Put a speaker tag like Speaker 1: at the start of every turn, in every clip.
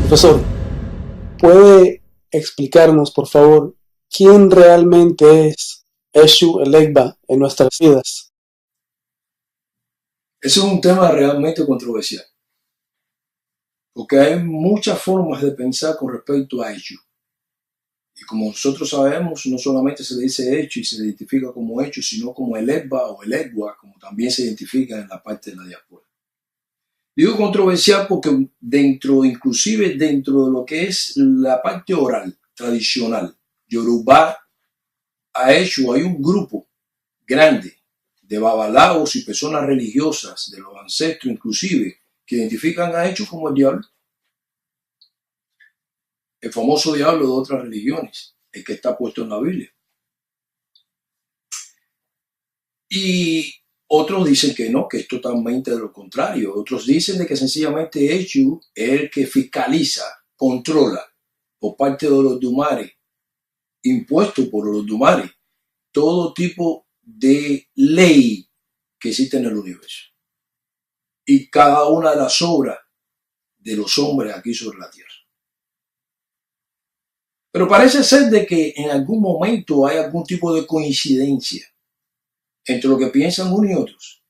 Speaker 1: Profesor, ¿puede explicarnos, por favor, quién realmente es Eshu Elegba en nuestras vidas?
Speaker 2: Ese es un tema realmente controversial, porque hay muchas formas de pensar con respecto a Eshu. Y como nosotros sabemos, no solamente se le dice hecho y se le identifica como hecho, sino como el Elegba o el Elegua, como también se identifica en la parte de la diáspora. Digo controversial porque inclusive dentro de lo que es la parte oral, tradicional, Yoruba, a Eshu hay un grupo grande de babalaos y personas religiosas de los ancestros inclusive que identifican a Eshu como el diablo, el famoso diablo de otras religiones, el que está puesto en la Biblia. Y otros dicen que no, que es totalmente de lo contrario. Otros dicen de que sencillamente Eshu es el que fiscaliza, controla por parte de los Dumare, impuesto por los Dumare, todo tipo de ley que existe en el universo. Y cada una de las obras de los hombres aquí sobre la tierra. Pero parece ser de que en algún momento hay algún tipo de coincidencia entre lo que piensan unos y otros.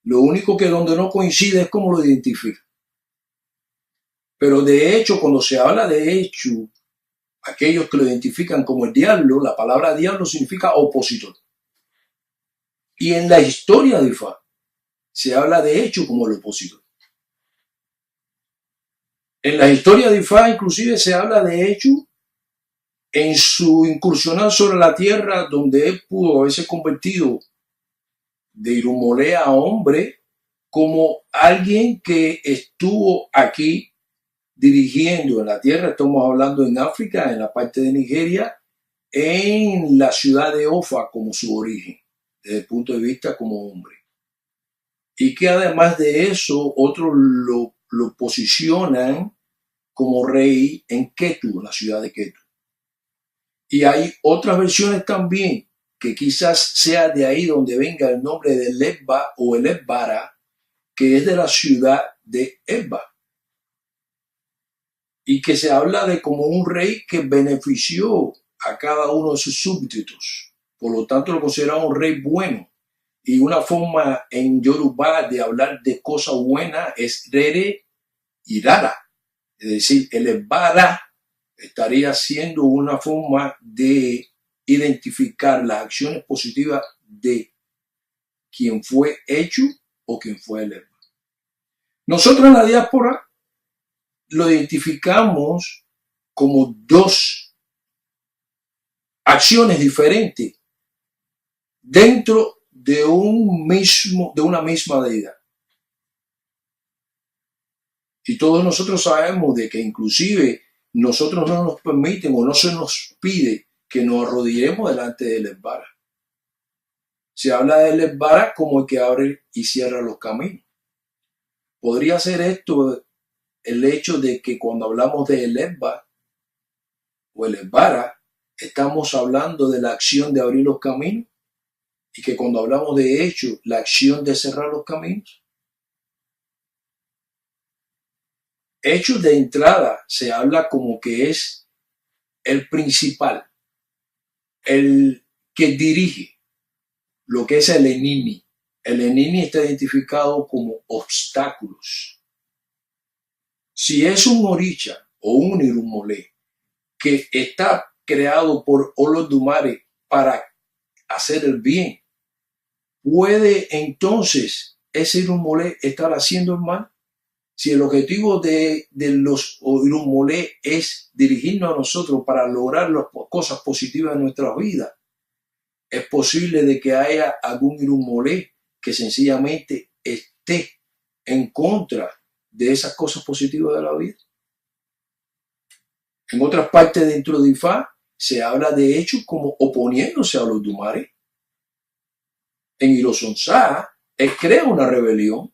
Speaker 2: Lo único que donde no coincide es cómo lo identifican. Pero de hecho, cuando se habla de hecho, aquellos que lo identifican como el diablo, la palabra diablo significa opositor. Y en la historia de Ifá se habla de hecho como el opositor. En la historia de Ifá inclusive se habla de hecho en su incursionar sobre la tierra, donde él pudo haberse convertido de Irumolé a hombre, como alguien que estuvo aquí dirigiendo en la tierra. Estamos hablando en África, en la parte de Nigeria, en la ciudad de Ofa como su origen, desde el punto de vista como hombre. Y que además de eso, otros lo posicionan como rey en Ketu, en la ciudad de Ketu. Y hay otras versiones también, que quizás sea de ahí donde venga el nombre de Elegba o Elegbara, que es de la ciudad de Elba. Y que se habla de como un rey que benefició a cada uno de sus súbditos. Por lo tanto, lo consideraba un rey bueno. Y una forma en Yoruba de hablar de cosas buenas es Rere y Rara. Es decir, Elegbara estaría siendo una forma de identificar las acciones positivas de quien fue hecho o quien fue el Elegba. Nosotros en la diáspora lo identificamos como dos acciones diferentes dentro de una misma deidad. Y todos nosotros sabemos de que inclusive nosotros no nos permiten o no se nos pide que nos arrodillemos delante de Elegbara. Se habla de Elegbara como el que abre y cierra los caminos. Podría ser esto el hecho de que cuando hablamos de Elegba o Elegbara, estamos hablando de la acción de abrir los caminos, y que cuando hablamos de hecho, la acción de cerrar los caminos. Hecho de entrada se habla como que es el principal, el que dirige lo que es el Enini. El Enini está identificado como obstáculos. Si es un Orisha o un Irumolé que está creado por Olodumare para hacer el bien, ¿puede entonces ese Irumolé estar haciendo el mal? Si el objetivo de los Irumolé es dirigirnos a nosotros para lograr las cosas positivas de nuestra vida, es posible de que haya algún Irumolé que sencillamente esté en contra de esas cosas positivas de la vida. En otras partes dentro de Ifá se habla de hechos como oponiéndose a los Dumare. En Irosonsá, él crea una rebelión.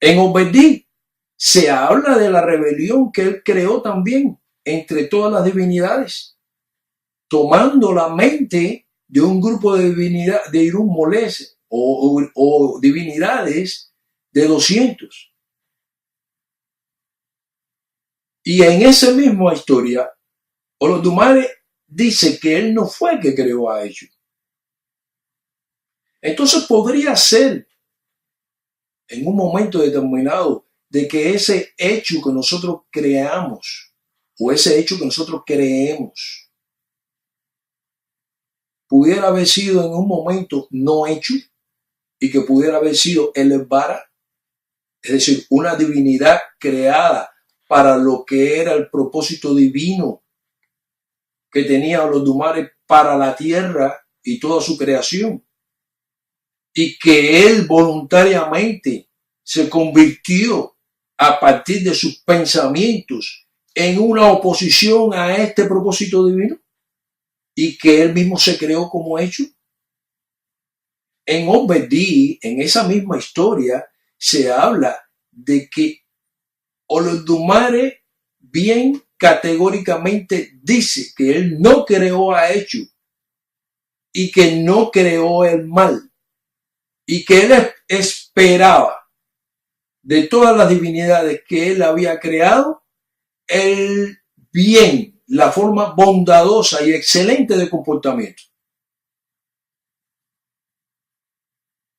Speaker 2: En Obedí se habla de la rebelión que él creó también entre todas las divinidades, tomando la mente de un grupo de divinidades, de Irumolés o divinidades de 200, Y en esa misma historia, Olodumare dice que él no fue el que creó a Eshu. Entonces podría ser en un momento determinado de que ese hecho que nosotros creamos o ese hecho que nosotros creemos pudiera haber sido en un momento no hecho y que pudiera haber sido el Vara, es decir, una divinidad creada para lo que era el propósito divino que tenía Olodumare para la tierra y toda su creación, y que él voluntariamente se convirtió a partir de sus pensamientos en una oposición a este propósito divino, y que él mismo se creó como hecho. En Obed-I, en esa misma historia, se habla de que Olodumare bien categóricamente dice que él no creó a Eshu y que no creó el mal y que él esperaba de todas las divinidades que él había creado el bien, la forma bondadosa y excelente de comportamiento.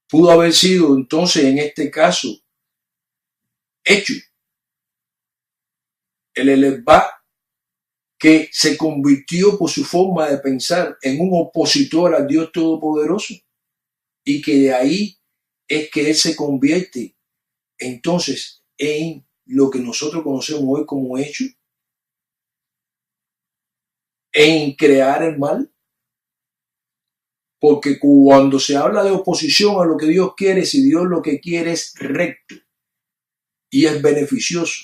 Speaker 2: Pudo haber sido entonces en este caso Eshu, el Elevá, que se convirtió por su forma de pensar en un opositor al Dios Todopoderoso, y que de ahí es que él se convierte entonces en lo que nosotros conocemos hoy como hecho, en crear el mal. Porque cuando se habla de oposición a lo que Dios quiere, si Dios lo que quiere es recto y es beneficioso,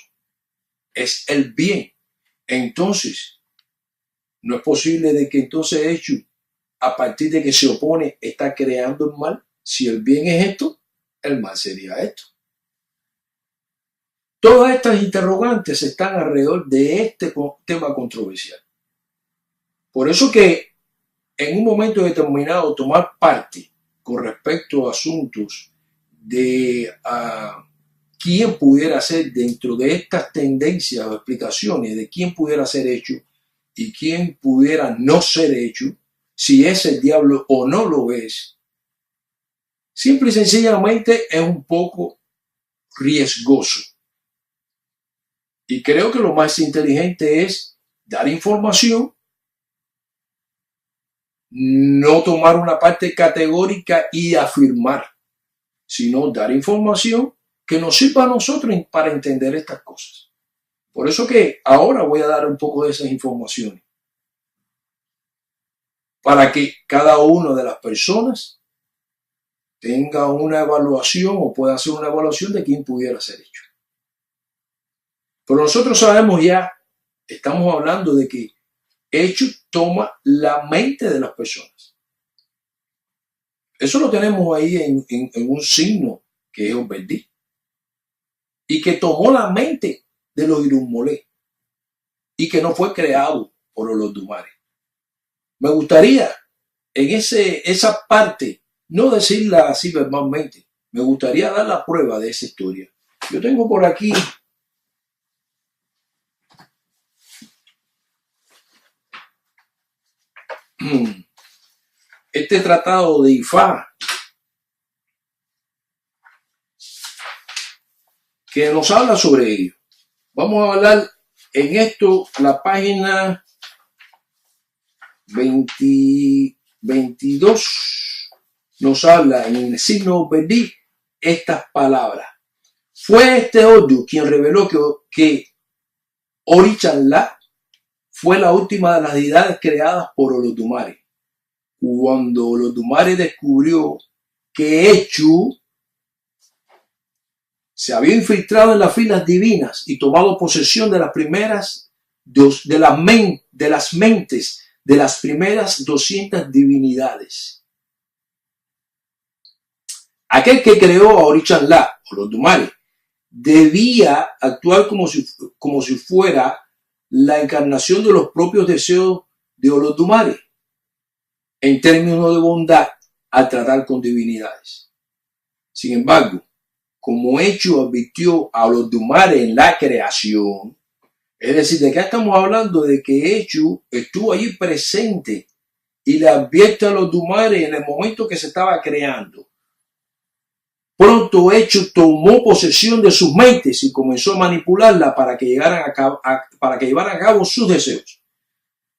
Speaker 2: es el bien, entonces no es posible de que entonces Eshu, a partir de que se opone, está creando el mal. Si el bien es esto, el mal sería esto. Todas estas interrogantes están alrededor de este tema controversial. Por eso que en un momento determinado tomar parte con respecto a asuntos de quién pudiera ser dentro de estas tendencias o explicaciones de quién pudiera ser hecho y quién pudiera no ser hecho, si es el diablo o no lo es, simple y sencillamente es un poco riesgoso. Y creo que lo más inteligente es dar información, no tomar una parte categórica y afirmar, sino dar información que nos sirva a nosotros para entender estas cosas. Por eso que ahora voy a dar un poco de esas informaciones, para que cada una de las personas tenga una evaluación o pueda hacer una evaluación de quién pudiera ser hecho. Pero nosotros sabemos ya, estamos hablando de que hecho toma la mente de las personas. Eso lo tenemos ahí en un signo que es Obed-I. Y que tomó la mente de los Irun-Molé y que no fue creado por Olodumare. Me gustaría en esa parte no decirla así verbalmente. Me gustaría dar la prueba de esa historia. Yo tengo por aquí este tratado de Ifá que nos habla sobre ello. Vamos a hablar en esto, la página 22 nos habla en el signo Obed-I estas palabras. Fue este Odu quien reveló que Orichanla fue la última de las deidades creadas por Olodumare. Cuando Olodumare descubrió que Eshu se había infiltrado en las filas divinas y tomado posesión de las primeras de las mentes de las primeras 200 divinidades. Aquel que creó a Orichanla, Olodumare, debía actuar como si fuera la encarnación de los propios deseos de Olodumare en términos de bondad al tratar con divinidades. Sin embargo, como Eshu advirtió a Olodumare en la creación, Es decir, de qué estamos hablando, de que Echu estuvo allí presente y le advierte a los Dumare en el momento que se estaba creando. Pronto Echu tomó posesión de sus mentes y comenzó a manipularla para que llevaran a cabo sus deseos.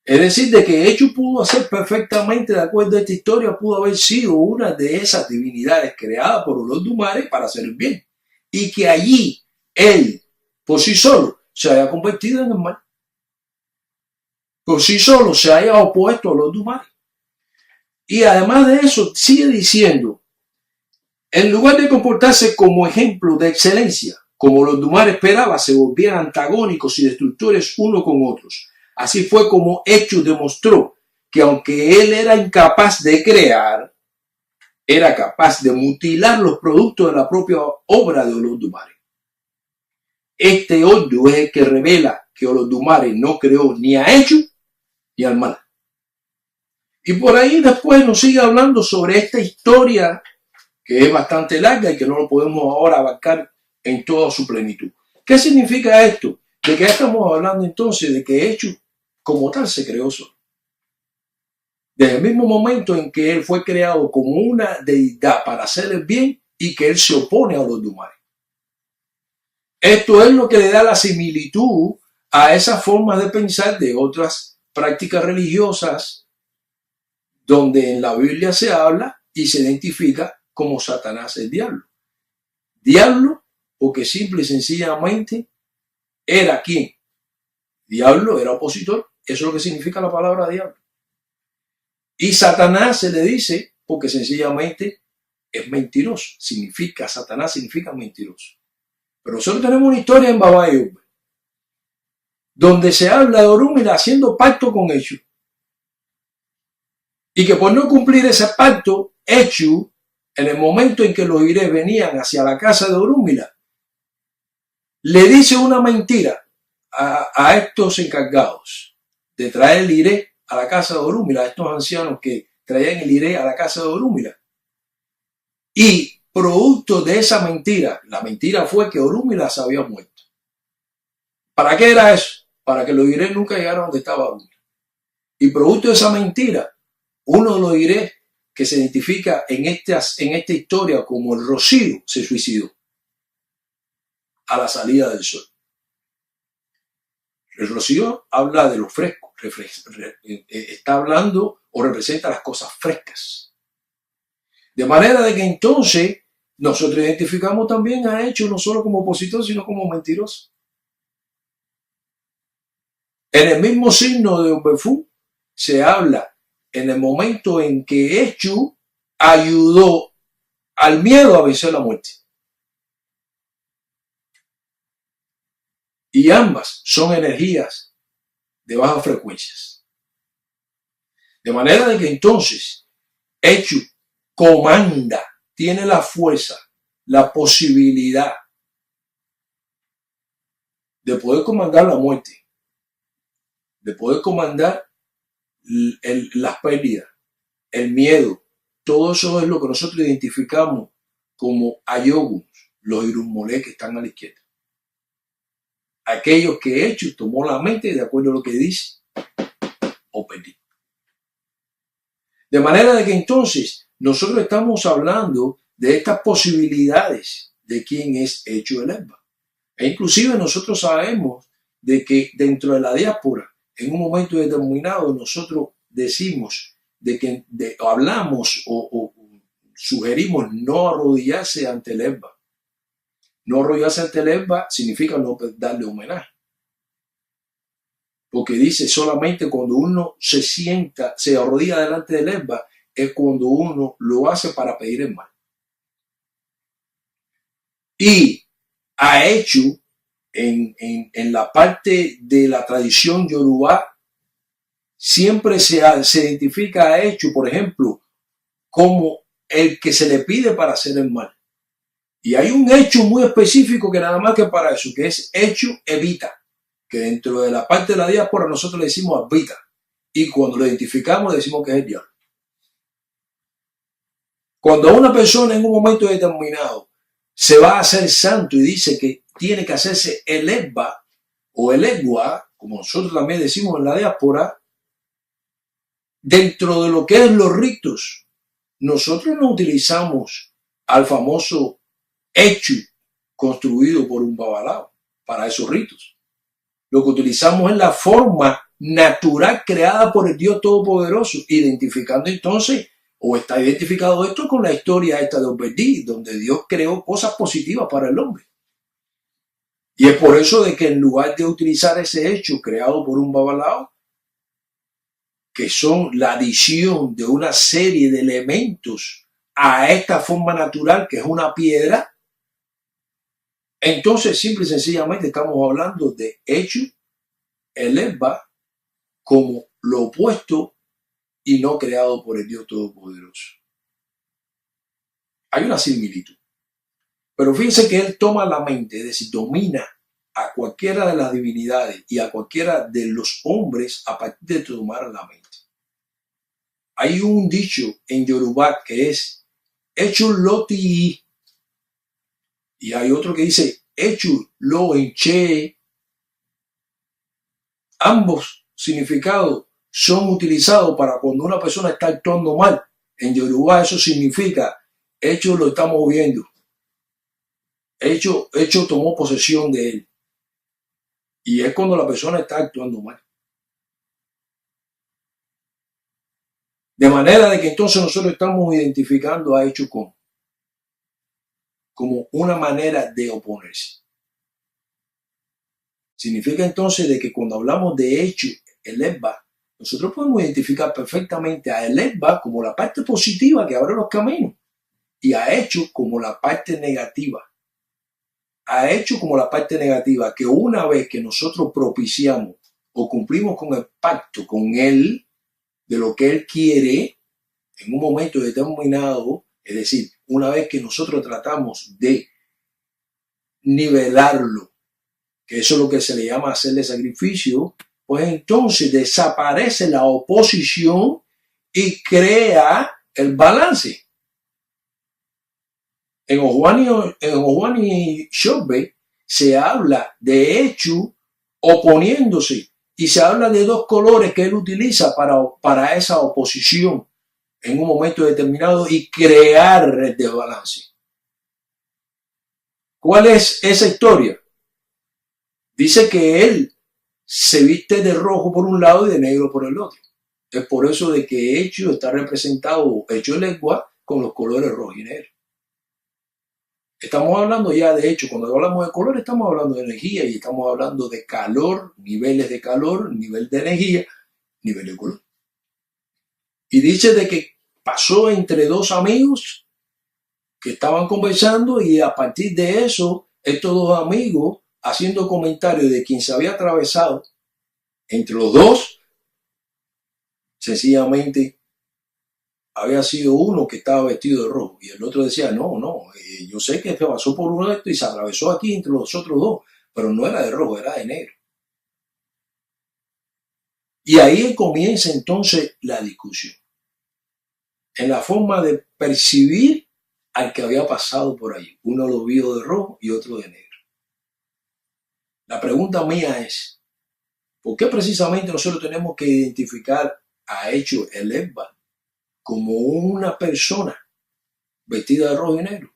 Speaker 2: Es decir, de que Echu pudo hacer perfectamente, de acuerdo a esta historia, pudo haber sido una de esas divinidades creadas por los Dumare para hacer el bien. Y que allí él, por sí solo, se haya convertido en el mal. Por sí solo se haya opuesto a los Dumare. Y además de eso, sigue diciendo, en lugar de comportarse como ejemplo de excelencia, como los Dumare esperaba, se volvían antagónicos y destructores uno con otros. Así fue como Echu demostró que aunque él era incapaz de crear, era capaz de mutilar los productos de la propia obra de Olodumare. Este odio es el que revela que Olodumare no creó ni a Echu ni al mal. Y por ahí después nos sigue hablando sobre esta historia que es bastante larga y que no lo podemos ahora abarcar en toda su plenitud. ¿Qué significa esto? De que estamos hablando entonces de que Echu como tal se creó solo. Desde el mismo momento en que él fue creado como una deidad para hacer el bien y que él se opone a Olodumare. Esto es lo que le da la similitud a esa forma de pensar de otras prácticas religiosas donde en la Biblia se habla y se identifica como Satanás el diablo. Diablo porque simple y sencillamente era quien. Diablo era opositor. Eso es lo que significa la palabra diablo. Y Satanás se le dice porque sencillamente es mentiroso. Satanás significa mentiroso. Pero nosotros tenemos una historia en Baba Yobe, donde se habla de Orúmila haciendo pacto con Echu. Y que por no cumplir ese pacto, Echu, en el momento en que los Irés venían hacia la casa de Orúmila, le dice una mentira a estos encargados de traer el Iré a la casa de Orúmila, a estos ancianos que traían el Iré a la casa de Orúmila. Y producto de esa mentira, la mentira fue que Orúmila se había muerto. ¿Para qué era eso? Para que los Irés nunca llegaran donde estaba Orúmila. Y producto de esa mentira, uno de los Irés que se identifica en esta historia como el Rocío se suicidó a la salida del sol. El Rocío habla de lo fresco, está hablando o representa las cosas frescas. De manera de que entonces nosotros identificamos también a Echu no solo como opositor, sino como mentiroso. En el mismo signo de Obefú se habla en el momento en que Echu ayudó al miedo a vencer la muerte. Y ambas son energías de bajas frecuencias. De manera de que entonces Echu comanda, tiene la fuerza, la posibilidad de poder comandar la muerte, de poder comandar las pérdidas, el miedo. Todo eso es lo que nosotros identificamos como ayoguns, los irumolé que están a la izquierda. Aquellos que Echu tomó la mente de acuerdo a lo que dice o perdí. De manera de que entonces nosotros estamos hablando de estas posibilidades de quién es Echu el Egba. E inclusive nosotros sabemos de que dentro de la diáspora, en un momento determinado, nosotros decimos hablamos o sugerimos no arrodillarse ante el Egba. No arrodillarse ante el Egba significa no darle homenaje. Porque dice solamente cuando uno se arrodilla delante del Egba, es cuando uno lo hace para pedir el mal. Y a Echu, en la parte de la tradición Yoruba, siempre se identifica a Echu, por ejemplo, como el que se le pide para hacer el mal. Y hay un Echu muy específico que nada más que para eso, que es Echu evita, que dentro de la parte de la diáspora nosotros le decimos evita. Y cuando lo identificamos le decimos que es el diablo. Cuando una persona en un momento determinado se va a hacer santo y dice que tiene que hacerse el Egba o el egua, como nosotros también decimos en la diáspora, dentro de lo que es los ritos, nosotros no utilizamos al famoso hecho construido por un babalao para esos ritos. Lo que utilizamos es la forma natural creada por el Dios Todopoderoso, identificando entonces, o está identificado esto con la historia esta de Obed-Edom, donde Dios creó cosas positivas para el hombre. Y es por eso de que en lugar de utilizar ese hecho creado por un babalao, que son la adición de una serie de elementos a esta forma natural que es una piedra, entonces simple y sencillamente estamos hablando de hecho, el Egba, como lo opuesto y no creado por el Dios Todopoderoso. Hay una similitud. Pero fíjense que él toma la mente, es decir, domina a cualquiera de las divinidades y a cualquiera de los hombres a partir de tomar la mente. Hay un dicho en Yoruba que es hecho lo ti, y hay otro que dice hecho lo enche. Ambos significados son utilizados para cuando una persona está actuando mal. En Yoruba eso significa hecho lo estamos viendo. Hecho tomó posesión de él. Y es cuando la persona está actuando mal. De manera de que entonces nosotros estamos identificando a hecho como una manera de oponerse. Significa entonces de que cuando hablamos de hecho, el Egba, nosotros podemos identificar perfectamente a el Egba como la parte positiva que abre los caminos y a hecho como la parte negativa. Ha hecho como la parte negativa, que una vez que nosotros propiciamos o cumplimos con el pacto con él, de lo que él quiere, en un momento determinado, es decir, una vez que nosotros tratamos de nivelarlo, que eso es lo que se le llama hacerle sacrificio, pues entonces desaparece la oposición y crea el balance. En Ojuani Shobe se habla de hecho oponiéndose y se habla de dos colores que él utiliza para esa oposición en un momento determinado y crear el desbalance. ¿Cuál es esa historia? Dice que él se viste de rojo por un lado y de negro por el otro. Es por eso de que hecho está representado, hecho el Egua, con los colores rojo y negro. Estamos hablando ya de hecho, cuando hablamos de color, estamos hablando de energía y estamos hablando de calor, niveles de calor, nivel de energía, nivel de color. Y dice de que pasó entre dos amigos que estaban conversando y a partir de eso, estos dos amigos, haciendo comentarios de quien se había atravesado entre los dos, sencillamente había sido uno que estaba vestido de rojo y el otro decía, no, yo sé que pasó por uno de estos y se atravesó aquí entre los otros dos, pero no era de rojo, era de negro. Y ahí comienza entonces la discusión, en la forma de percibir al que había pasado por ahí. Uno lo vio de rojo y otro de negro. La pregunta mía es, ¿por qué precisamente nosotros tenemos que identificar a hecho el Egba como una persona vestida de rojo y negro?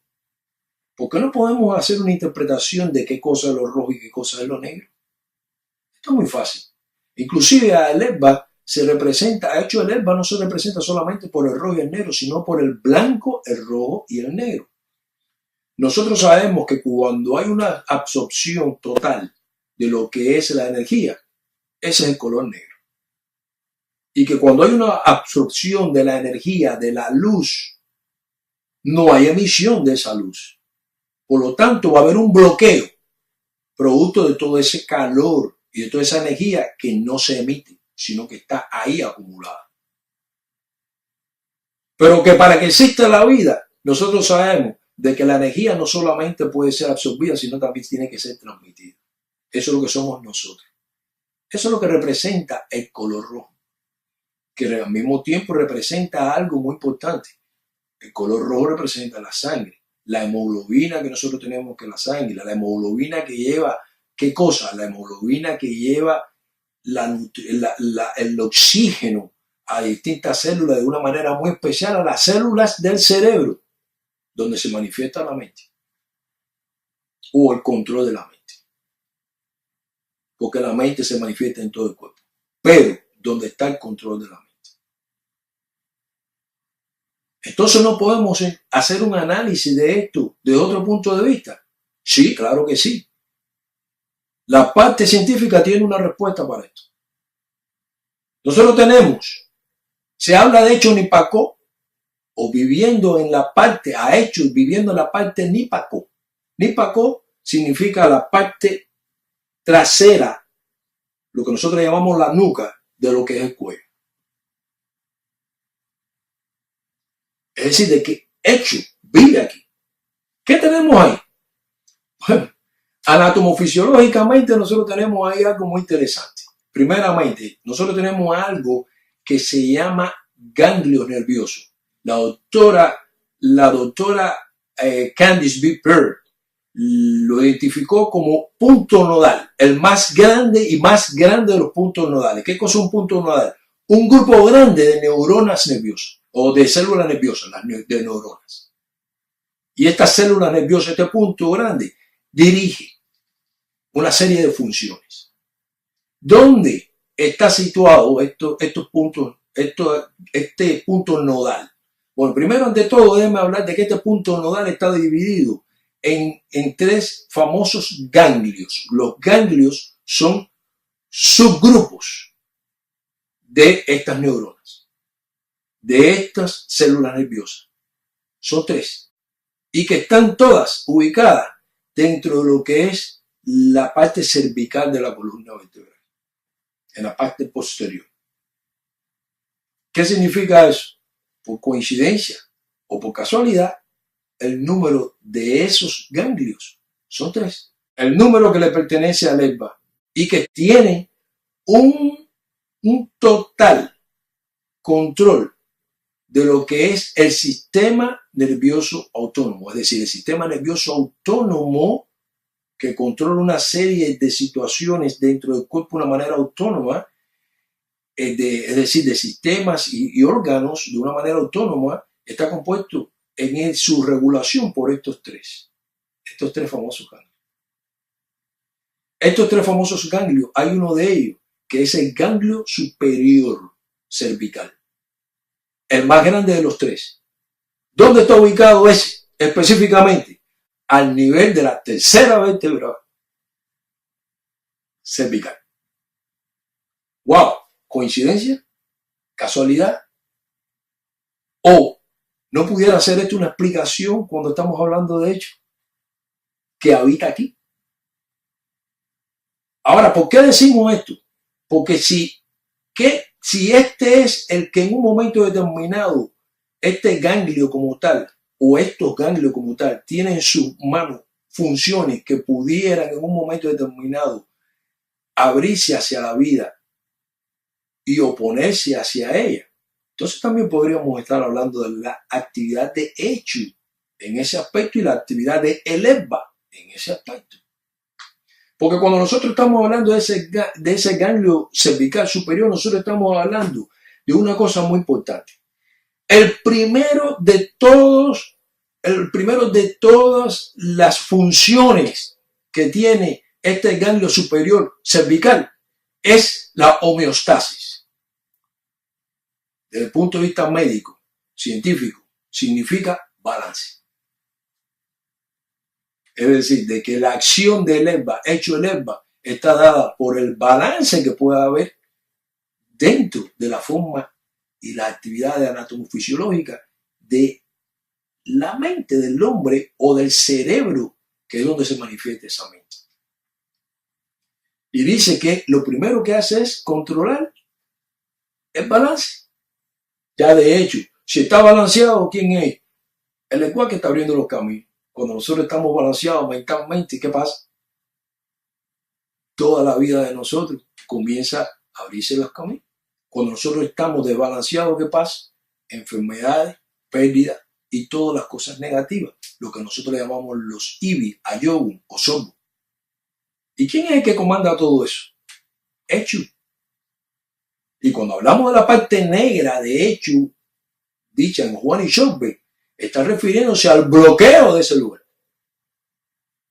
Speaker 2: ¿Por qué no podemos hacer una interpretación de qué cosa es lo rojo y qué cosa es lo negro? Esto es muy fácil. Inclusive a el Egba se representa, a hecho el Egba no se representa solamente por el rojo y el negro, sino por el blanco, el rojo y el negro. Nosotros sabemos que cuando hay una absorción total de lo que es la energía, ese es el color negro. Y que cuando hay una absorción de la energía, de la luz, no hay emisión de esa luz. Por lo tanto, va a haber un bloqueo, producto de todo ese calor y de toda esa energía que no se emite, sino que está ahí acumulada. Pero que para que exista la vida, nosotros sabemos de que la energía no solamente puede ser absorbida, sino también tiene que ser transmitida. Eso es lo que somos nosotros. Eso es lo que representa el color rojo, que al mismo tiempo representa algo muy importante. El color rojo representa la sangre, la hemoglobina que nosotros tenemos que es la sangre, la hemoglobina que lleva ¿qué cosa? La hemoglobina que lleva el oxígeno a distintas células de una manera muy especial, a las células del cerebro, donde se manifiesta la mente o el control de la mente. Porque la mente se manifiesta en todo el cuerpo, pero donde está el control de la mente. Entonces no podemos hacer un análisis de esto de otro punto de vista. Sí, claro que sí. La parte científica tiene una respuesta para esto. Nosotros tenemos, se habla de hecho Nipacó, o viviendo en la parte, a hechos viviendo en la parte Nipacó. Nipacó significa la parte trasera, lo que nosotros llamamos la nuca de lo que es el cuello. Es decir, de que hecho vive aquí. ¿Qué tenemos ahí? Bueno, anatomofisiológicamente nosotros tenemos ahí algo muy interesante. Primeramente, nosotros tenemos algo que se llama ganglios nerviosos. La doctora Candice B. Pearl lo identificó como punto nodal, el más grande y más grande de los puntos nodales. ¿Qué cosa es un punto nodal? Un grupo grande de neuronas nerviosas o de células nerviosas, de neuronas. Y estas células nerviosas, este punto grande, dirige una serie de funciones. ¿Dónde está situado estos puntos, este punto nodal? Bueno, primero ante todo déjeme hablar de que este punto nodal está dividido en tres famosos ganglios. Los ganglios son subgrupos de estas neuronas, de estas células nerviosas. Son tres. Y que están todas ubicadas dentro de lo que es la parte cervical de la columna vertebral, en la parte posterior. ¿Qué significa eso? Por coincidencia o por casualidad, el número de esos ganglios son tres. El número que le pertenece al ESBA y que tiene un total control de lo que es el sistema nervioso autónomo, es decir, el sistema nervioso autónomo que controla una serie de situaciones dentro del cuerpo de una manera autónoma, es decir, de sistemas y órganos de una manera autónoma, está compuesto en su regulación por estos tres famosos ganglios. Estos tres famosos ganglios, hay uno de ellos que es el ganglio superior cervical, el más grande de los tres. ¿Dónde está ubicado ese? Específicamente, al nivel de la tercera vértebra cervical. ¡Wow! ¿Coincidencia? ¿Casualidad? ¿O no pudiera ser esto una explicación cuando estamos hablando de hecho que habita aquí? Ahora, ¿por qué decimos esto? Porque si este es el que en un momento determinado, este ganglio como tal, o estos ganglios como tal, tienen en sus manos funciones que pudieran en un momento determinado abrirse hacia la vida y oponerse hacia ella, entonces también podríamos estar hablando de la actividad de hecho en ese aspecto y la actividad de ESBA en ese aspecto. Porque cuando nosotros estamos hablando de ese ganglio cervical superior, nosotros estamos hablando de una cosa muy importante. El primero de todas las funciones que tiene este ganglio superior cervical es la homeostasis. Desde el punto de vista médico, científico, significa balance. Es decir, de que la acción del ESBA, hecho el ESBA, está dada por el balance que pueda haber dentro de la forma y la actividad anatomofisiológica de la mente del hombre o del cerebro, que es donde se manifiesta esa mente. Y dice que lo primero que hace es controlar el balance. Ya de hecho, si está balanceado, ¿quién es? El lenguaje que está abriendo los caminos. Cuando nosotros estamos balanceados mentalmente, ¿qué pasa? Toda la vida de nosotros comienza a abrirse los caminos. Cuando nosotros estamos desbalanceados, ¿qué pasa? Enfermedades, pérdidas y todas las cosas negativas. Lo que nosotros le llamamos los IBI, Ayogun o Sombo. ¿Y quién es el que comanda todo eso? Eshu. Y cuando hablamos de la parte negra de Eshu, dicha en Juan y Shorbe, está refiriéndose al bloqueo de ese lugar.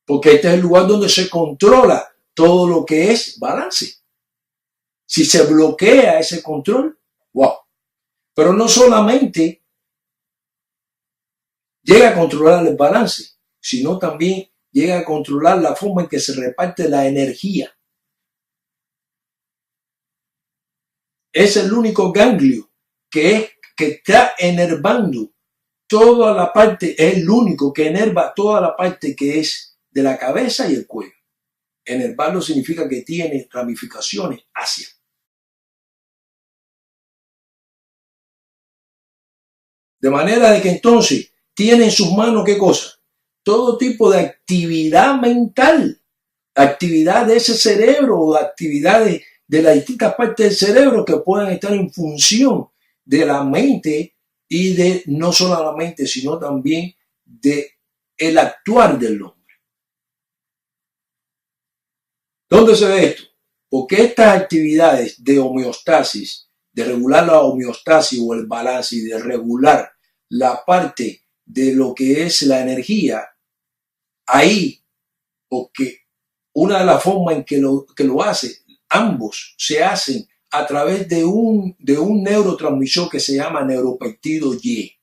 Speaker 2: Porque este es el lugar donde se controla todo lo que es balance. Si se bloquea ese control, wow. Pero no solamente llega a controlar el balance, sino también llega a controlar la forma en que se reparte la energía. Es el único ganglio que está enervando toda la parte, es el único que enerva toda la parte que es de la cabeza y el cuello. Enervarlo significa que tiene ramificaciones hacia. De manera de que entonces tiene en sus manos, ¿qué cosa? Todo tipo de actividad mental, actividad de ese cerebro o actividades de las distintas partes del cerebro que puedan estar en función de la mente y de no solo la mente, sino también de el actuar del hombre. ¿Dónde se ve esto? Porque estas actividades de homeostasis, de regular la homeostasis o el balance y de regular la parte de lo que es la energía, ahí, porque una de las formas en que lo hace, ambos se hacen a través de un neurotransmisor que se llama neuropéptido Y.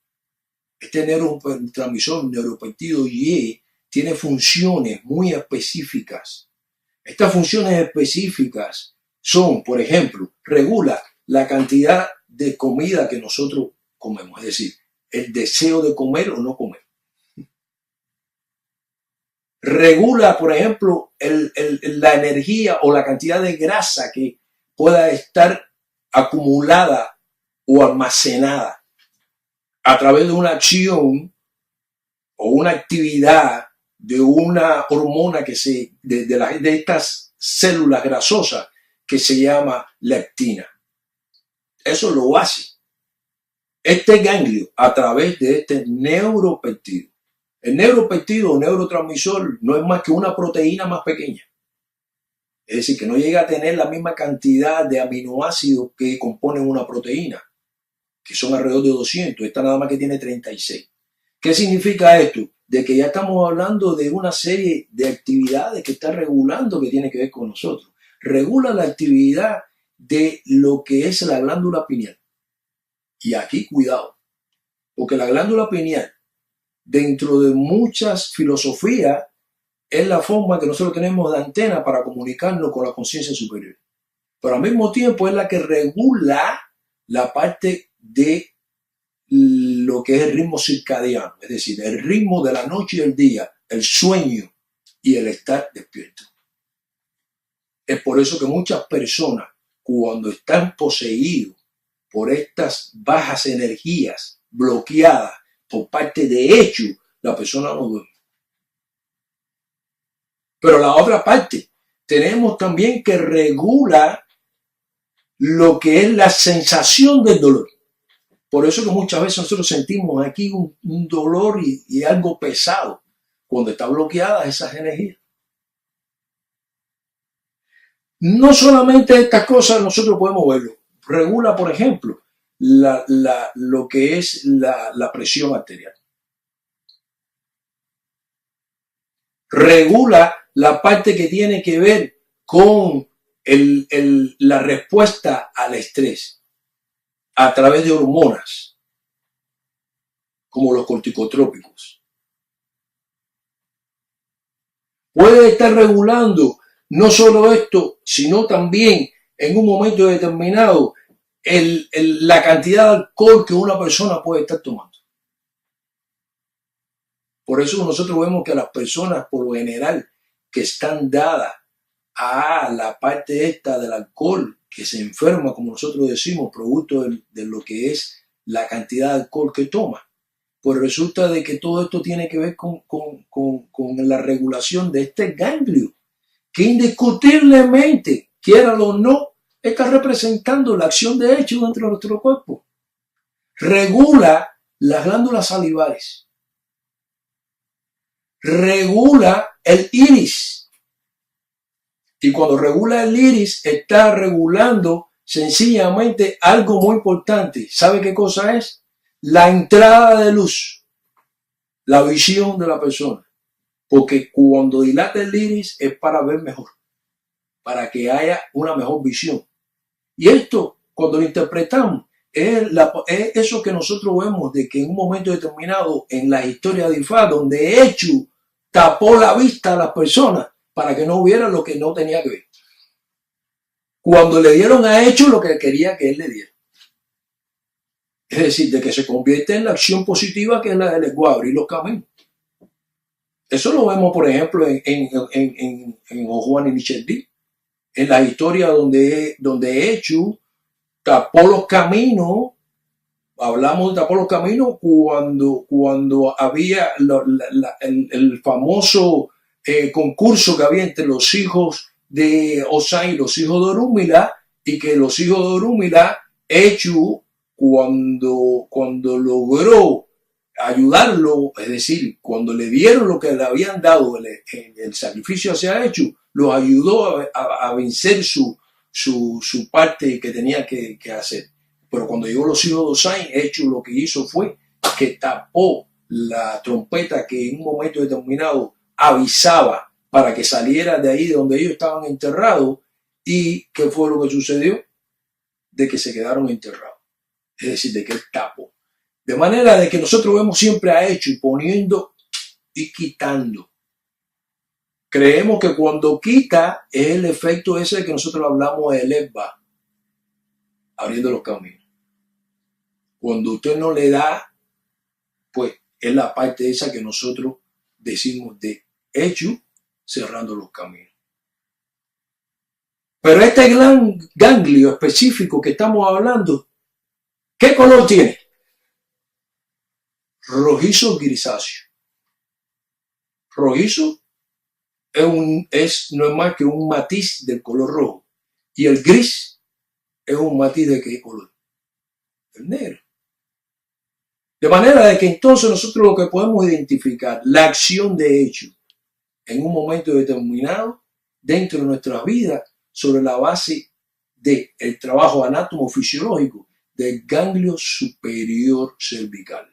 Speaker 2: Este neurotransmisor, neuropéptido Y, tiene funciones muy específicas. Estas funciones específicas son, por ejemplo, regula la cantidad de comida que nosotros comemos, es decir, el deseo de comer o no comer. Regula, por ejemplo, la energía o la cantidad de grasa que pueda estar acumulada o almacenada a través de una acción o una actividad de una hormona que de estas células grasosas que se llama leptina. Eso lo hace este ganglio a través de este neuropéptido. El neuropéptido o neurotransmisor no es más que una proteína más pequeña. Es decir, que no llega a tener la misma cantidad de aminoácidos que componen una proteína, que son alrededor de 200. Esta nada más que tiene 36. ¿Qué significa esto? De que ya estamos hablando de una serie de actividades que está regulando que tiene que ver con nosotros. Regula la actividad de lo que es la glándula pineal. Y aquí cuidado, porque la glándula pineal, dentro de muchas filosofías, es la forma que nosotros tenemos de antena para comunicarnos con la conciencia superior. Pero al mismo tiempo es la que regula la parte de lo que es el ritmo circadiano, es decir, el ritmo de la noche y el día, el sueño y el estar despierto. Es por eso que muchas personas, cuando están poseídos por estas bajas energías bloqueadas por parte de Eshu, la persona no duerme. Pero la otra parte, tenemos también que regula lo que es la sensación del dolor. Por eso que muchas veces nosotros sentimos aquí un dolor y algo pesado cuando están bloqueadas esas energías. No solamente estas cosas nosotros podemos verlo. Regula, por ejemplo, lo que es la presión arterial. Regula la parte que tiene que ver con la respuesta al estrés a través de hormonas, como los corticotrópicos. Puede estar regulando no solo esto, sino también en un momento determinado la cantidad de alcohol que una persona puede estar tomando. Por eso nosotros vemos que las personas, por lo general, que están dadas a la parte esta del alcohol, que se enferma, como nosotros decimos, producto de lo que es la cantidad de alcohol que toma, pues resulta de que todo esto tiene que ver con la regulación de este ganglio, que indiscutiblemente, quiéralo o no, está representando la acción de Eshu dentro de nuestro cuerpo. Regula las glándulas salivares. Regula el iris. Y cuando regula el iris, está regulando sencillamente algo muy importante. ¿Sabe qué cosa es? La entrada de luz, la visión de la persona. Porque cuando dilata el iris es para ver mejor, para que haya una mejor visión. Y esto, cuando lo interpretamos, es eso que nosotros vemos de que en un momento determinado en la historia de Ifá, donde Echu tapó la vista a las personas para que no viera lo que no tenía que ver. Cuando le dieron a Echu lo que quería que él le diera. Es decir, de que se convierte en la acción positiva que es la de abrir los caminos. Eso lo vemos, por ejemplo, en Juan y Michel D. En la historia donde Echu tapó los caminos. Hablamos de tapar los caminos cuando había el famoso concurso que había entre los hijos de Osán y los hijos de Orúmila, y que los hijos de Orúmila, Echu, cuando logró ayudarlo, es decir, cuando le dieron lo que le habían dado el sacrificio hacia Echu, los ayudó a vencer su parte que tenía que hacer. Pero cuando llegó los hijos de Osán, Echu lo que hizo fue que tapó la trompeta que en un momento determinado avisaba para que saliera de ahí donde ellos estaban enterrados. ¿Y qué fue lo que sucedió? De que se quedaron enterrados. Es decir, de que él tapó. De manera de que nosotros vemos siempre a Echu poniendo y quitando. Creemos que cuando quita es el efecto ese de que nosotros hablamos de Legba, abriendo los caminos. Cuando usted no le da, pues es la parte esa que nosotros decimos de Echu cerrando los caminos. Pero este gran ganglio específico que estamos hablando, ¿qué color tiene? Rojizo grisáceo. Rojizo no es más que un matiz del color rojo. Y el gris es un matiz de qué color? El negro. De manera de que entonces nosotros lo que podemos identificar, la acción de Echu en un momento determinado dentro de nuestras vidas sobre la base del trabajo anátomo-fisiológico del ganglio superior cervical,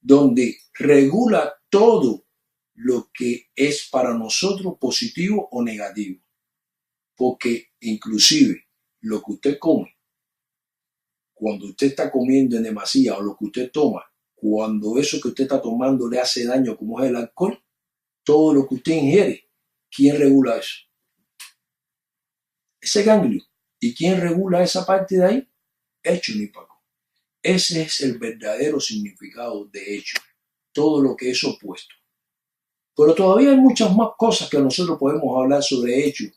Speaker 2: donde regula todo lo que es para nosotros positivo o negativo. Porque inclusive lo que usted come, cuando usted está comiendo en demasía, o lo que usted toma, cuando eso que usted está tomando le hace daño, como es el alcohol, todo lo que usted ingiere, ¿quién regula eso? Ese ganglio. ¿Y quién regula esa parte de ahí? Echu Nípaco. Ese es el verdadero significado de Echu. Todo lo que es opuesto. Pero todavía hay muchas más cosas que nosotros podemos hablar sobre Echu.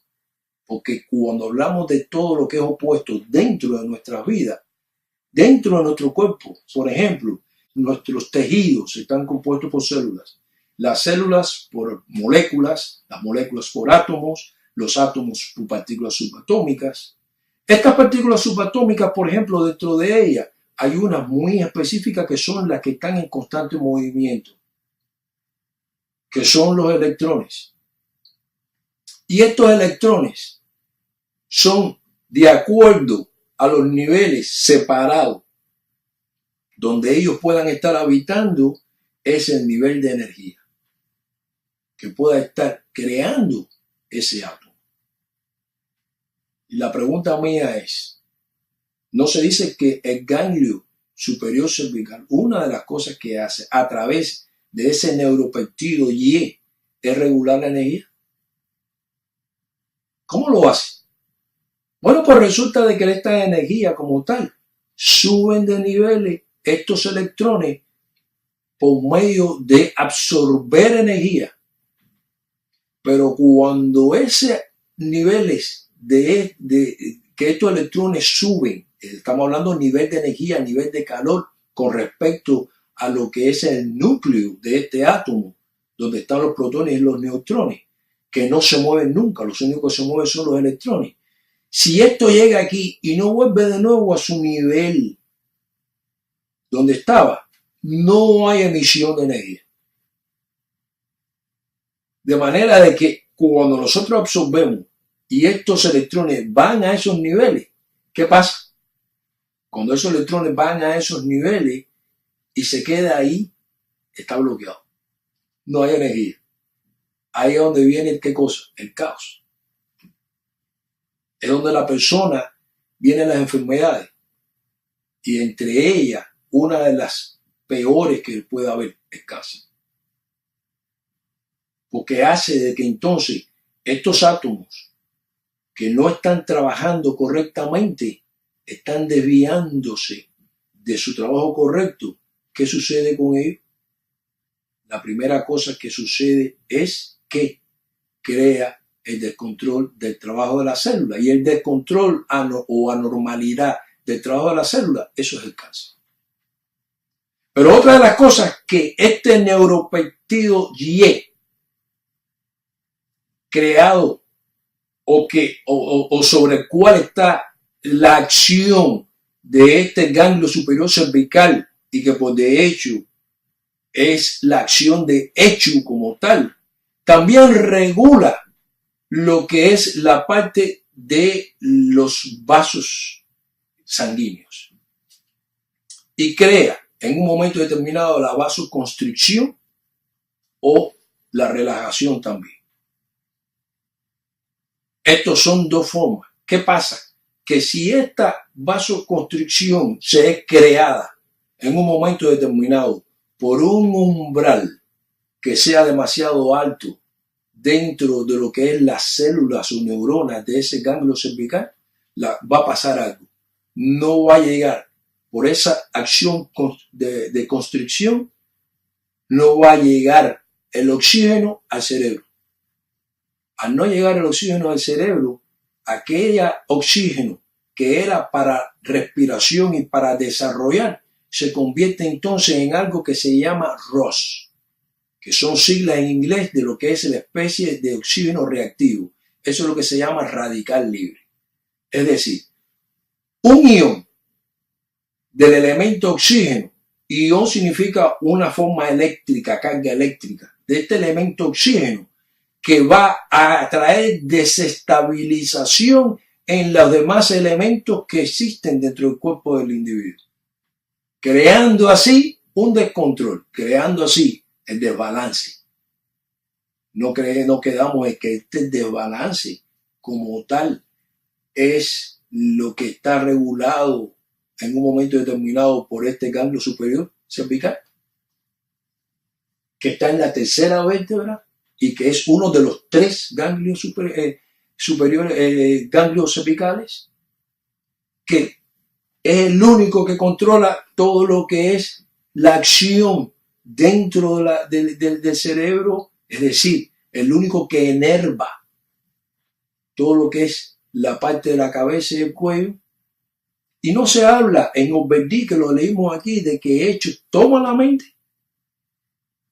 Speaker 2: Porque cuando hablamos de todo lo que es opuesto dentro de nuestras vidas, dentro de nuestro cuerpo, por ejemplo, nuestros tejidos están compuestos por células. Las células por moléculas, las moléculas por átomos, los átomos por partículas subatómicas. Estas partículas subatómicas, por ejemplo, dentro de ellas hay unas muy específicas que son las que están en constante movimiento, que son los electrones. Y estos electrones son de acuerdo a los niveles separados donde ellos puedan estar habitando, es el nivel de energía que pueda estar creando ese átomo. Y la pregunta mía es, ¿no se dice que el ganglio superior cervical, una de las cosas que hace a través de ese neuropeptido Y es regular la energía? ¿Cómo lo hace? Bueno, pues resulta de que esta energía como tal suben de niveles estos electrones por medio de absorber energía. Pero cuando esos niveles que estos electrones suben, estamos hablando de nivel de energía, nivel de calor con respecto a lo que es el núcleo de este átomo, donde están los protones y los neutrones, que no se mueven nunca, los únicos que se mueven son los electrones. Si esto llega aquí y no vuelve de nuevo a su nivel donde estaba, no hay emisión de energía. De manera de que cuando nosotros absorbemos y estos electrones van a esos niveles, ¿qué pasa? Cuando esos electrones van a esos niveles y se queda ahí, está bloqueado. No hay energía. Ahí es donde viene, ¿qué cosa? El caos. Es donde la persona vienen las enfermedades. Y entre ellas, una de las peores que puede haber es cáncer. Porque hace de que entonces estos átomos que no están trabajando correctamente están desviándose de su trabajo correcto. ¿Qué sucede con ellos? La primera cosa que sucede es que crea el descontrol del trabajo de la célula. Y el descontrol o anormalidad del trabajo de la célula, eso es el cáncer. Pero otra de las cosas que este neuropéptido Y creado o sobre el cual está la acción de este ganglio superior cervical y que por de hecho es la acción de HU como tal, también regula lo que es la parte de los vasos sanguíneos y crea en un momento determinado la vasoconstricción o la relajación también. Estos son dos formas. ¿Qué pasa? Que si esta vasoconstricción se es creada en un momento determinado por un umbral que sea demasiado alto dentro de lo que es las células o neuronas de ese ganglio cervical, va a pasar algo. No va a llegar por esa acción de constricción, no va a llegar el oxígeno al cerebro. Al no llegar el oxígeno al cerebro, aquel oxígeno que era para respiración y para desarrollar, se convierte entonces en algo que se llama ROS, que son siglas en inglés de lo que es la especie de oxígeno reactivo. Eso es lo que se llama radical libre. Es decir, un ion del elemento oxígeno, ion significa una forma eléctrica, carga eléctrica, de este elemento oxígeno, que va a traer desestabilización en los demás elementos que existen dentro del cuerpo del individuo, creando así un descontrol, creando así el desbalance. No quedamos en que este desbalance como tal es lo que está regulado en un momento determinado por este ganglio superior cervical, que está en la tercera vértebra y que es uno de los 3 ganglios superiores, ganglios cervicales, que es el único que controla todo lo que es la acción dentro del cerebro, es decir, el único que enerva todo lo que es la parte de la cabeza y el cuello. Y no se habla en Oberdi, que lo leímos aquí, de que hecho toma la mente.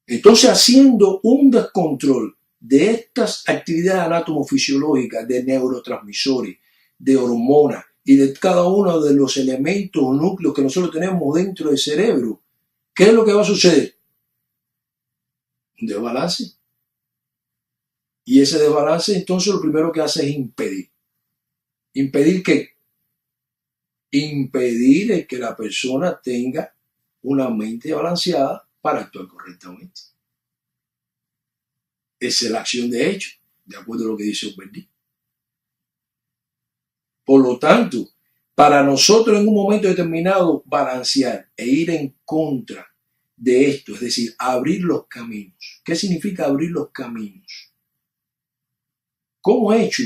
Speaker 2: Entonces, haciendo un descontrol de estas actividades anatomofisiológicas, de neurotransmisores, de hormonas y de cada uno de los elementos o núcleos que nosotros tenemos dentro del cerebro, ¿qué es lo que va a suceder? Un desbalance. Y ese desbalance, entonces, lo primero que hace es impedir. ¿Impedir qué? Impedir el que la persona tenga una mente balanceada para actuar correctamente. Esa es la acción de hecho, de acuerdo a lo que dice Oberdi. Por lo tanto, para nosotros en un momento determinado balancear e ir en contra de esto, es decir, abrir los caminos. ¿Qué significa abrir los caminos? ¿Cómo hecho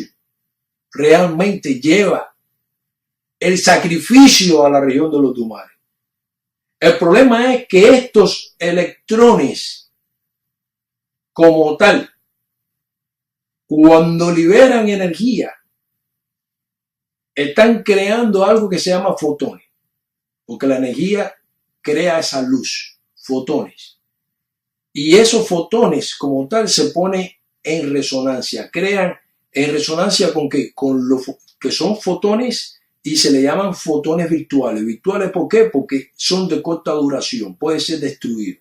Speaker 2: realmente lleva el sacrificio a la región de los tumares? El problema es que estos electrones, como tal, cuando liberan energía, están creando algo que se llama fotones, porque la energía crea esa luz, fotones. Y esos fotones, como tal, se ponen en resonancia, crean en resonancia con ¿qué? Con lo que son fotones. Y se le llaman fotones virtuales. ¿Virtuales por qué? Porque son de corta duración, puede ser destruido.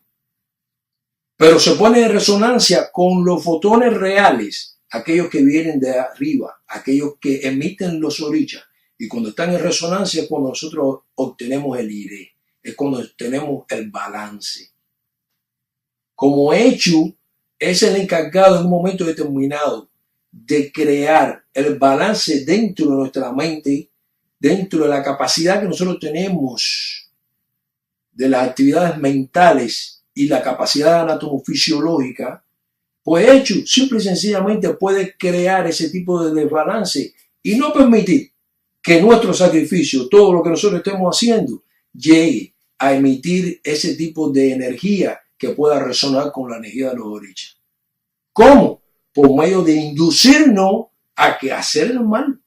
Speaker 2: Pero se pone en resonancia con los fotones reales, aquellos que vienen de arriba, aquellos que emiten los orichas. Y cuando están en resonancia es cuando nosotros obtenemos el iré, es cuando obtenemos el balance. Como Eshu es el encargado en un momento determinado de crear el balance dentro de nuestra mente, dentro de la capacidad que nosotros tenemos de las actividades mentales y la capacidad anatomofisiológica, pues Eshu simple y sencillamente puede crear ese tipo de desbalance y no permitir que nuestro sacrificio, todo lo que nosotros estemos haciendo, llegue a emitir ese tipo de energía que pueda resonar con la energía de los orichas. ¿Cómo? Por medio de inducirnos a que hacer el mal.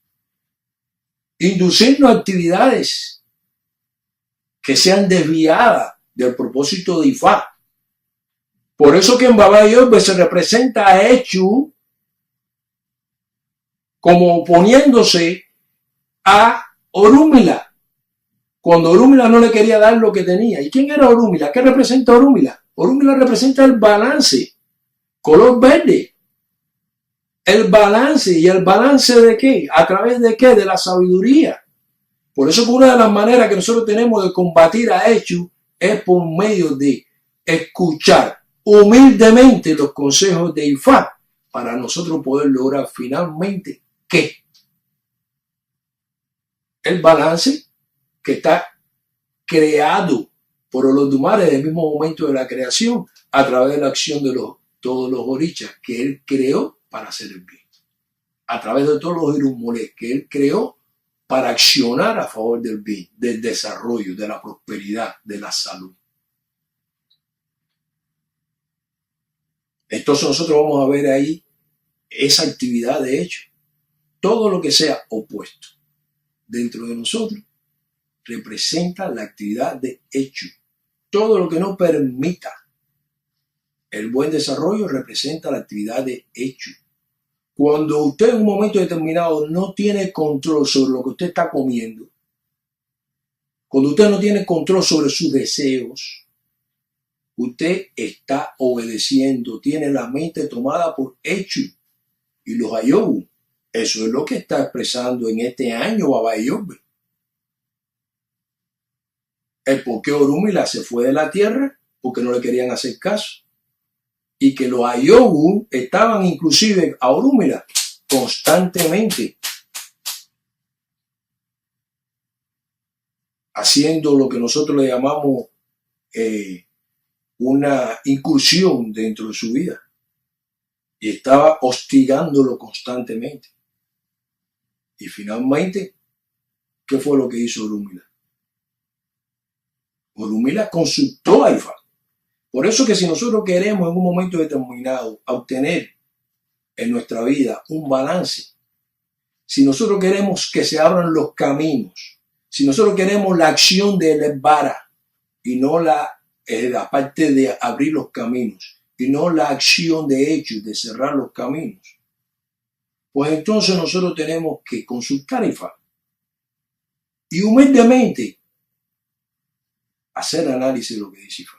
Speaker 2: Inducirnos a actividades que sean desviadas del propósito de Ifá. Por eso que en Baba Yorbe se representa a Eshu como oponiéndose a Orúmila, cuando Orúmila no le quería dar lo que tenía. ¿Y quién era Orúmila? ¿Qué representa Orúmila? Orúmila representa el balance, color verde. El balance. ¿Y el balance de qué? ¿A través de qué? De la sabiduría. Por eso que una de las maneras que nosotros tenemos de combatir a Eshu es por medio de escuchar humildemente los consejos de Ifá para nosotros poder lograr finalmente ¿qué? El balance que está creado por Olodumare desde el mismo momento de la creación a través de la acción de todos los orichas que él creó para hacer el bien. A través de todos los irumolés que él creó para accionar a favor del bien, del desarrollo, de la prosperidad, de la salud. Entonces nosotros vamos a ver ahí esa actividad de hecho. Todo lo que sea opuesto dentro de nosotros representa la actividad de hecho. Todo lo que no permita el buen desarrollo representa la actividad de hecho. Cuando usted en un momento determinado no tiene control sobre lo que usted está comiendo, cuando usted no tiene control sobre sus deseos, usted está obedeciendo, tiene la mente tomada por hecho. Y los Ayogu, eso es lo que está expresando en este año Baba Yorbe. El por qué Orúmila se fue de la tierra, porque no le querían hacer caso. Y que los Ayogu estaban inclusive a Orúmila constantemente haciendo lo que nosotros le llamamos una incursión dentro de su vida. Y estaba hostigándolo constantemente. Y finalmente, ¿qué fue lo que hizo Orúmila? Orúmila consultó a Ifá. Por eso que si nosotros queremos en un momento determinado obtener en nuestra vida un balance, si nosotros queremos que se abran los caminos, si nosotros queremos la acción del Vara y no la parte de abrir los caminos y no la acción de hechos de cerrar los caminos, pues entonces nosotros tenemos que consultar a Ifá y humildemente hacer análisis de lo que dice Ifá.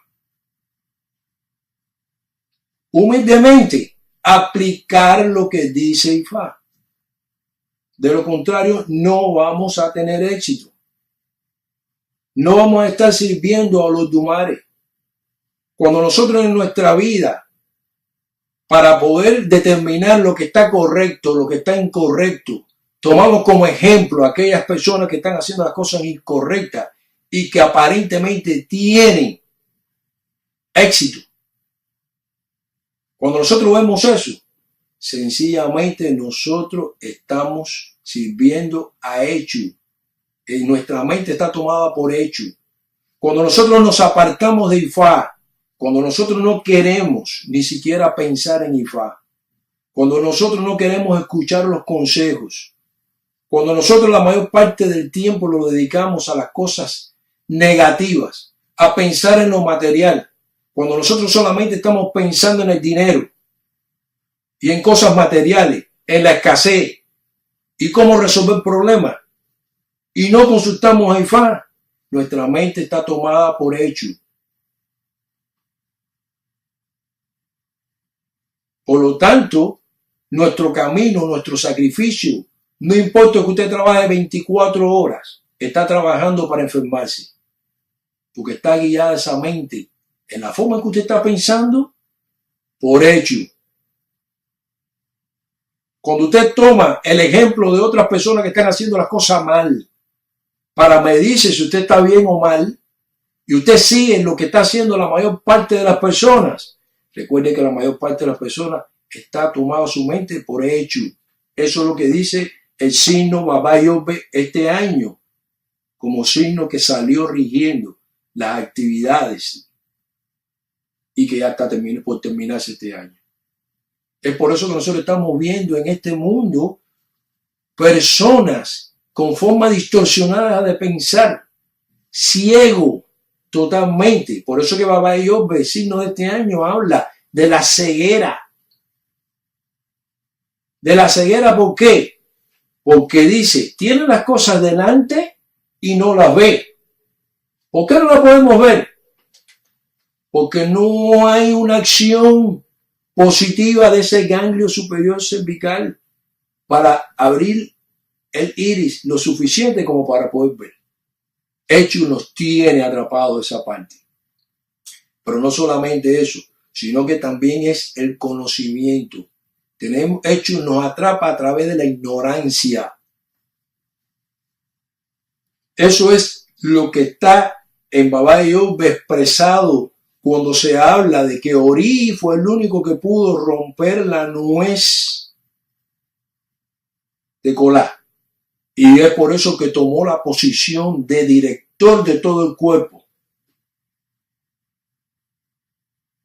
Speaker 2: Humildemente aplicar lo que dice Ifá. De lo contrario, no vamos a tener éxito. No vamos a estar sirviendo a Olodumare. Cuando nosotros en nuestra vida, para poder determinar lo que está correcto, lo que está incorrecto, tomamos como ejemplo a aquellas personas que están haciendo las cosas incorrectas y que aparentemente tienen éxito. Cuando nosotros vemos eso, sencillamente nosotros estamos sirviendo a Eshu. Y nuestra mente está tomada por Eshu. Cuando nosotros nos apartamos de Ifá, cuando nosotros no queremos ni siquiera pensar en Ifá, cuando nosotros no queremos escuchar los consejos, cuando nosotros la mayor parte del tiempo lo dedicamos a las cosas negativas, a pensar en lo material, cuando nosotros solamente estamos pensando en el dinero y en cosas materiales, en la escasez y cómo resolver problemas, y no consultamos a Ifá, nuestra mente está tomada por Eshu. Por lo tanto, nuestro camino, nuestro sacrificio. No importa que usted trabaje 24 horas, está trabajando para enfermarse, porque está guiada esa mente en la forma que usted está pensando por hecho. Cuando usted toma el ejemplo de otras personas que están haciendo las cosas mal para medirse si usted está bien o mal, y usted sigue en lo que está haciendo la mayor parte de las personas, recuerde que la mayor parte de las personas está tomado su mente por hecho. Eso es lo que dice el signo Baba Yobe este año, como signo que salió rigiendo las actividades y que ya está por terminarse este año. Es por eso que nosotros estamos viendo en este mundo personas con forma distorsionada de pensar, ciego totalmente. Por eso que Baba Yobe, el signo de este año, habla de la ceguera. De la ceguera, ¿por qué? Porque dice, tiene las cosas delante y no las ve. ¿Por qué no las podemos ver? Porque no hay una acción positiva de ese ganglio superior cervical para abrir el iris lo suficiente como para poder ver. Hecho nos tiene atrapado esa parte. Pero no solamente eso, sino que también es el conocimiento. Hecho nos atrapa a través de la ignorancia. Eso es lo que está en Baba Yobe expresado cuando se habla de que Ori fue el único que pudo romper la nuez de Colá. Y es por eso que tomó la posición de director de todo el cuerpo.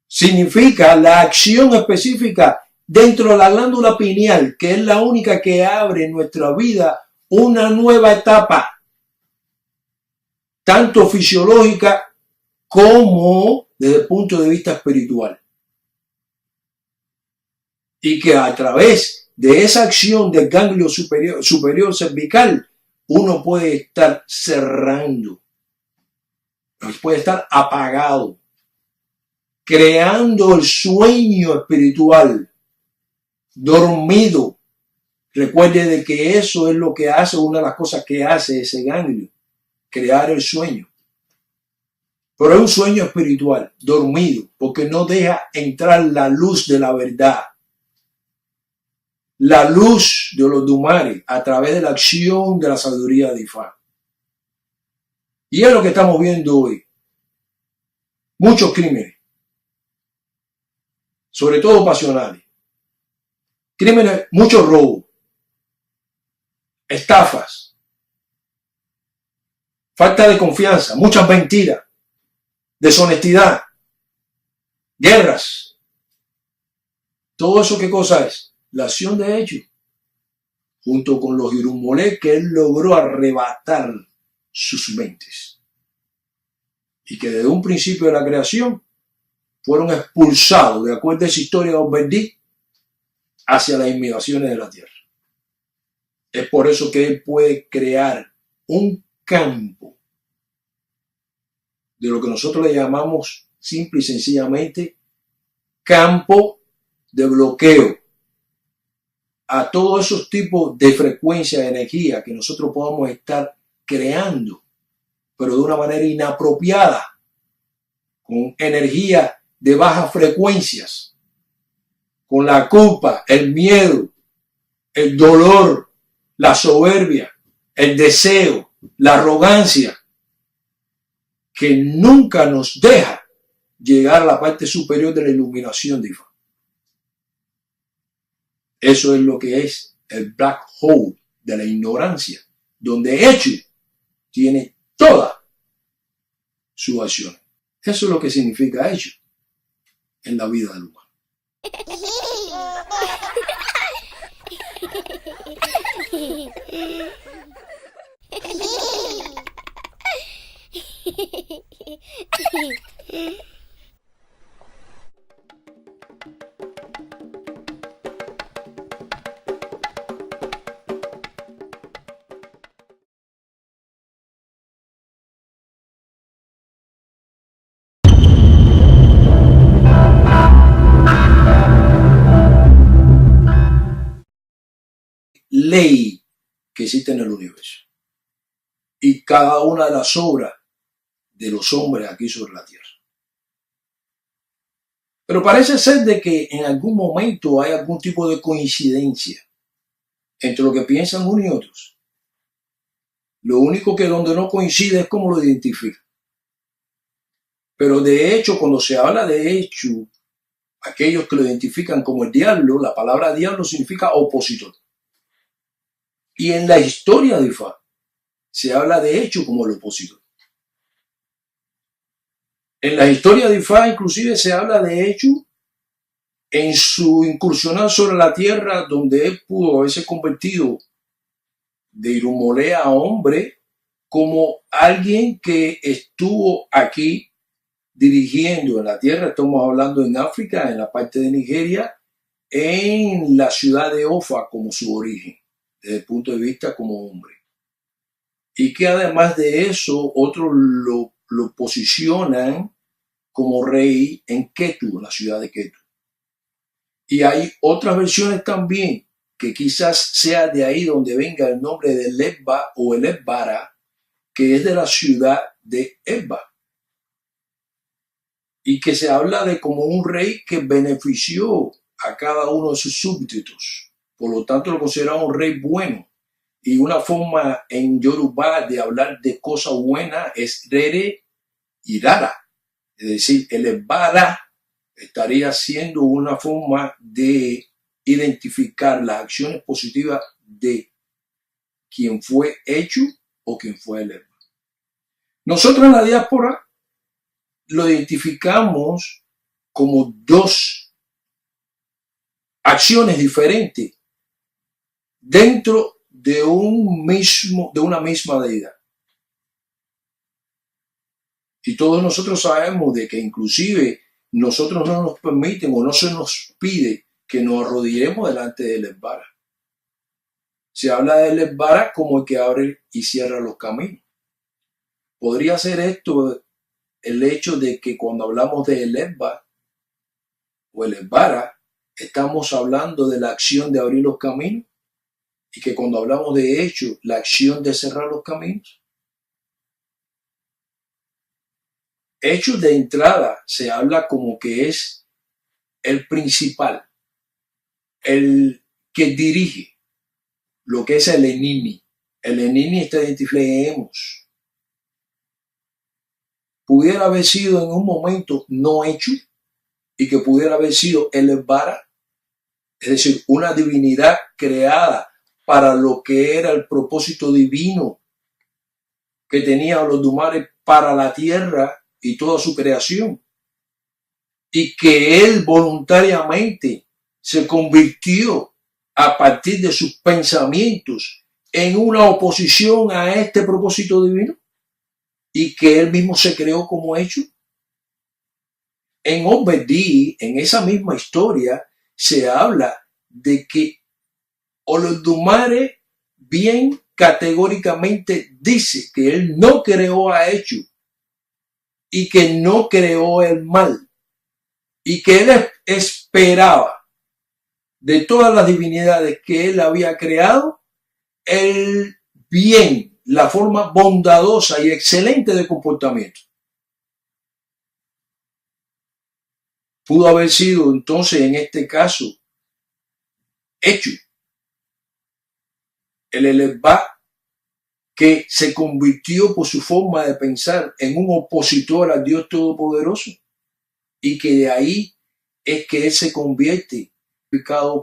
Speaker 2: Significa la acción específica dentro de la glándula pineal, que es la única que abre en nuestra vida una nueva etapa, tanto fisiológica como desde el punto de vista espiritual. Y que a través de esa acción del ganglio superior cervical, uno puede estar cerrando, puede estar apagado, creando el sueño espiritual, dormido. Recuerde de que eso es lo que hace, una de las cosas que hace ese ganglio, crear el sueño. Pero es un sueño espiritual, dormido, porque no deja entrar la luz de la verdad. La luz de los Dumares a través de la acción de la sabiduría de Ifá. Y es lo que estamos viendo hoy. Muchos crímenes, sobre todo pasionales. Crímenes, muchos robos, estafas, falta de confianza, muchas mentiras, deshonestidad, guerras. Todo eso, ¿qué cosa es? La acción de hecho, junto con los Irumolé que él logró arrebatar sus mentes. Y que desde un principio de la creación fueron expulsados, de acuerdo a esa historia de Oberdí, hacia las inmigraciones de la tierra. Es por eso que él puede crear un campo de lo que nosotros le llamamos simple y sencillamente campo de bloqueo a todos esos tipos de frecuencia de energía que nosotros podamos estar creando, pero de una manera inapropiada, con energía de bajas frecuencias, con la culpa, el miedo, el dolor, la soberbia, el deseo, la arrogancia, que nunca nos deja llegar a la parte superior de la iluminación divina. Eso es lo que es el black hole de la ignorancia, donde hecho tiene toda su acción. Eso es lo que significa hecho en la vida del humano. ley que existe en el universo y cada una de las obras de los hombres aquí sobre la tierra. Pero parece ser de que en algún momento hay algún tipo de coincidencia entre lo que piensan unos y otros. Lo único que donde no coincide es cómo lo identifican. Pero de hecho, cuando se habla de hecho, aquellos que lo identifican como el diablo, la palabra diablo significa opositor. Y en la historia de Ifá se habla de hecho como el opositor. En la historia de Ifá inclusive se habla de hecho en su incursionar sobre la tierra, donde él pudo haberse convertido de Irumolé a hombre, como alguien que estuvo aquí dirigiendo en la tierra. Estamos hablando en África, en la parte de Nigeria, en la ciudad de Ofa como su origen, desde el punto de vista como hombre. Y que además de eso, otros lo posicionan como rey en Ketu, en la ciudad de Ketu. Y hay otras versiones también, que quizás sea de ahí donde venga el nombre de Lebba o el Ebbara, que es de la ciudad de Ebba. Y que se habla de como un rey que benefició a cada uno de sus súbditos. Por lo tanto, lo consideramos un rey bueno. Y una forma en Yoruba de hablar de cosas buenas es Rere y Rara. Es decir, el Ebbara estaría siendo una forma de identificar las acciones positivas de quien fue hecho o quien fue el Ebba. Nosotros en la diáspora lo identificamos como dos acciones diferentes dentro de una misma deidad. Y todos nosotros sabemos de que inclusive nosotros no nos permiten o no se nos pide que nos arrodillemos delante del Ebbara. Se habla del Ebbara como el que abre y cierra los caminos. Podría ser esto el hecho de que cuando hablamos de el Ebba o el Ebbara, estamos hablando de la acción de abrir los caminos, y que cuando hablamos de hecho, la acción de cerrar los caminos. Hecho de entrada se habla como que es el principal, el que dirige lo que es el Enini. El Enini está identificado. Pudiera haber sido en un momento no hecho y que pudiera haber sido el Ebbara, es decir, una divinidad creada para lo que era el propósito divino que tenía Olodumare para la tierra y toda su creación, y que él voluntariamente se convirtió a partir de sus pensamientos en una oposición a este propósito divino, y que él mismo se creó como hecho. En Obedi, en esa misma historia, se habla de que Olodumare bien categóricamente dice que él no creó a Hecho y que no creó el mal, y que él esperaba de todas las divinidades que él había creado el bien, la forma bondadosa y excelente de comportamiento. Pudo haber sido entonces en este caso Hecho, el Elebá, que se convirtió por su forma de pensar en un opositor al Dios Todopoderoso, y que de ahí es que él se convierte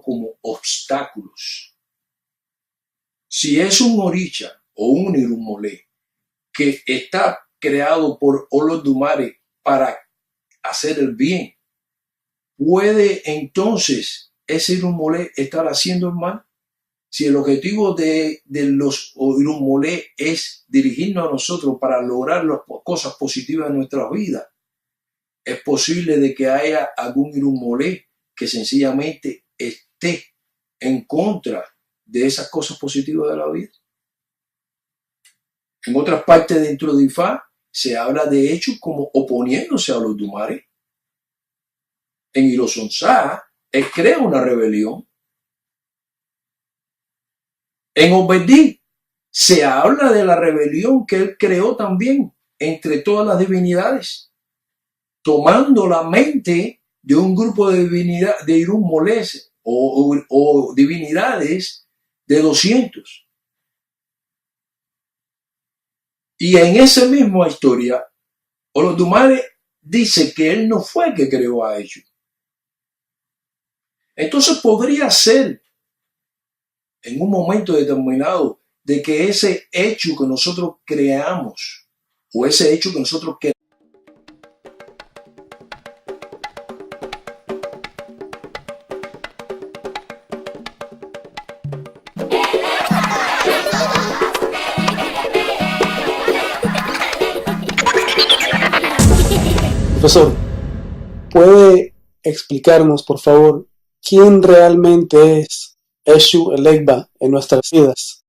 Speaker 2: como obstáculos. Si es un Orisha o un Irumolé que está creado por Olodumare para hacer el bien, ¿puede entonces ese Irumolé estar haciendo el mal? Si el objetivo de los Irumolé es dirigirnos a nosotros para lograr las cosas positivas de nuestra vida, es posible de que haya algún Irumolé que sencillamente esté en contra de esas cosas positivas de la vida. En otras partes dentro de Ifá se habla de hechos como oponiéndose a los Dumare. En Ilosonsa, él crea una rebelión. En Obedí se habla de la rebelión que él creó también entre todas las divinidades, tomando la mente de un grupo de divinidades de Irún Molés o divinidades de 200. Y en esa misma historia, Olodumare dice que él no fue el que creó a Eshu. Entonces podría ser en un momento determinado de que ese hecho que nosotros creamos o ese hecho que nosotros queremos.
Speaker 1: Profesor, ¿puede explicarnos, por favor, quién realmente es Eshu Elegba en nuestras vidas?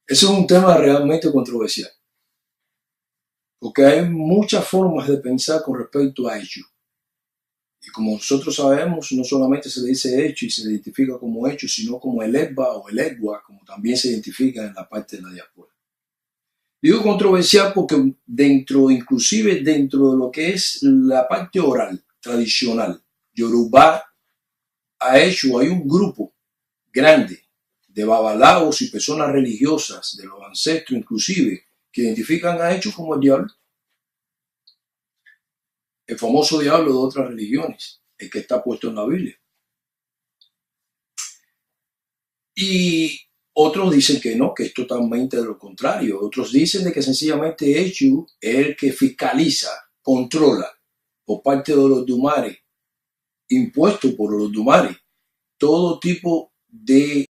Speaker 2: Ese es un tema realmente controversial, porque hay muchas formas de pensar con respecto a Eshu. Y como nosotros sabemos, no solamente se le dice hecho y se le identifica como hecho, sino como el Elegba o el Egua, como también se identifica en la parte de la diáspora. Digo controversial porque inclusive dentro de lo que es la parte oral, tradicional, Yorubá, a Eshu hay un grupo grande de babalaos y personas religiosas de los ancestros inclusive que identifican a Eshu como el diablo, el famoso diablo de otras religiones, el que está puesto en la Biblia. Y otros dicen que no, que es totalmente de lo contrario. Otros dicen de que sencillamente Eshu es el que fiscaliza, controla por parte de los Dumare, impuesto por los Dumare, todo tipo de